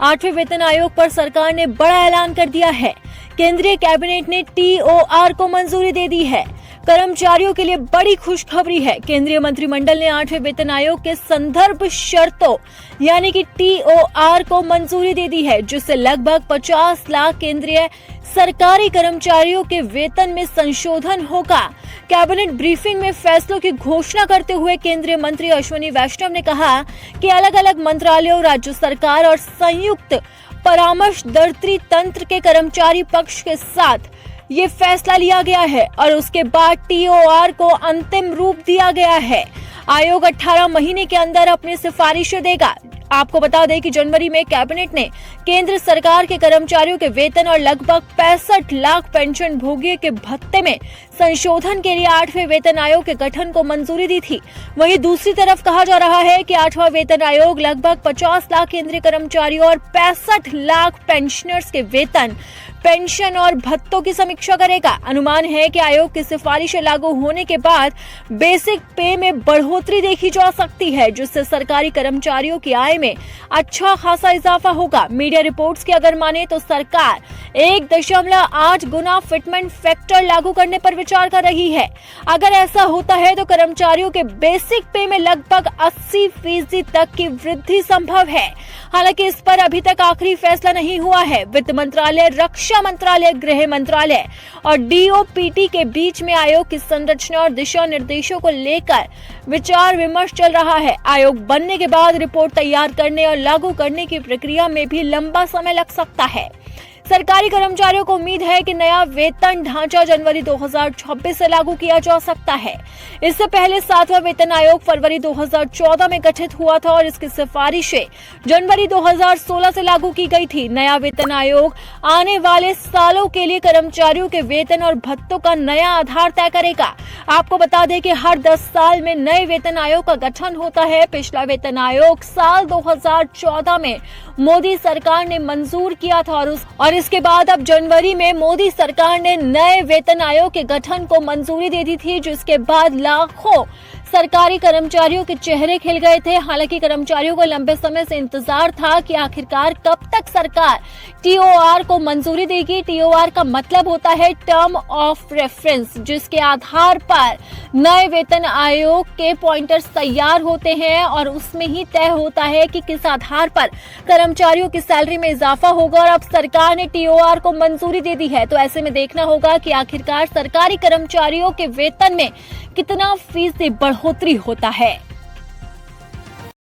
8वें वेतन आयोग पर सरकार ने बड़ा ऐलान कर दिया है। केंद्रीय कैबिनेट ने टीओआर को मंजूरी दे दी है। कर्मचारियों के लिए बड़ी खुशखबरी है। केंद्रीय मंत्रिमंडल ने 8वें वेतन आयोग के संदर्भ शर्तों यानी कि टीओआर को मंजूरी दे दी है, जिससे लगभग 50 लाख केंद्रीय सरकारी कर्मचारियों के वेतन में संशोधन होगा। कैबिनेट ब्रीफिंग में फैसलों की घोषणा करते हुए केंद्रीय मंत्री अश्विनी वैष्णव ने कहा कि अलग अलग मंत्रालयों, राज्य सरकार और संयुक्त परामर्शदात्री तंत्र के कर्मचारी पक्ष के साथ ये फैसला लिया गया है और उसके बाद टीओआर को अंतिम रूप दिया गया है। आयोग 18 महीने के अंदर अपनी सिफारिशें देगा। आपको बता दें कि जनवरी में कैबिनेट ने केंद्र सरकार के कर्मचारियों के वेतन और लगभग 65 लाख पेंशन भोगियों के भत्ते में संशोधन के लिए 8वें वेतन आयोग के गठन को मंजूरी दी थी। वहीं दूसरी तरफ कहा जा रहा है कि 8वां वेतन आयोग लगभग 50 लाख केंद्रीय कर्मचारियों और 65 लाख पेंशनर्स के वेतन, पेंशन और भत्तों की समीक्षा करेगा। अनुमान है कि आयोग की सिफारिशें लागू होने के बाद बेसिक पे में बढ़ोतरी देखी जा सकती है, जिससे सरकारी कर्मचारियों की आय में अच्छा खासा इजाफा होगा। मीडिया रिपोर्ट्स की अगर माने तो सरकार 1.8 गुना फिटमेंट फैक्टर लागू करने पर विचार कर रही है। अगर ऐसा होता है तो कर्मचारियों के बेसिक पे में लगभग 80% तक की वृद्धि संभव है। हालांकि इस पर अभी तक आखिरी फैसला नहीं हुआ है। वित्त मंत्रालय, रक्षा मंत्रालय, गृह मंत्रालय और डीओपीटी के बीच में आयोग की संरचना और दिशा निर्देशों को लेकर विचार विमर्श चल रहा है। आयोग बनने के बाद रिपोर्ट तैयार करने और लागू करने की प्रक्रिया में भी लंबा समय लग सकता है। सरकारी कर्मचारियों को उम्मीद है कि नया वेतन ढांचा जनवरी 2026 से लागू किया जा सकता है। इससे पहले 7वां वेतन आयोग फरवरी 2014 में गठित हुआ था और इसकी सिफारिशें जनवरी 2016 से लागू की गई थी। नया वेतन आयोग आने वाले सालों के लिए कर्मचारियों के वेतन और भत्तों का नया आधार तय करेगा। आपको बता दें कि हर 10 साल में नए वेतन आयोग का गठन होता है। पिछला वेतन आयोग साल 2014 में मोदी सरकार ने मंजूर किया था और इसके बाद अब जनवरी में मोदी सरकार ने नए वेतन आयोग के गठन को मंजूरी दे दी थी, जिसके बाद लाखों सरकारी कर्मचारियों के चेहरे खिल गए थे। हालांकि कर्मचारियों को लंबे समय से इंतजार था कि आखिरकार कब तक सरकार टीओआर को मंजूरी देगी। टीओआर का मतलब होता है टर्म ऑफ रेफरेंस, जिसके आधार पर नए वेतन आयोग के पॉइंटर्स तैयार होते हैं और उसमें ही तय होता है कि किस आधार पर कर्मचारियों की सैलरी में इजाफा होगा। और अब सरकार ने टीओआर को मंजूरी दे दी है, तो ऐसे में देखना होगा कि आखिरकार सरकारी कर्मचारियों के वेतन में कितना फीसदी बढ़ोतरी होता है।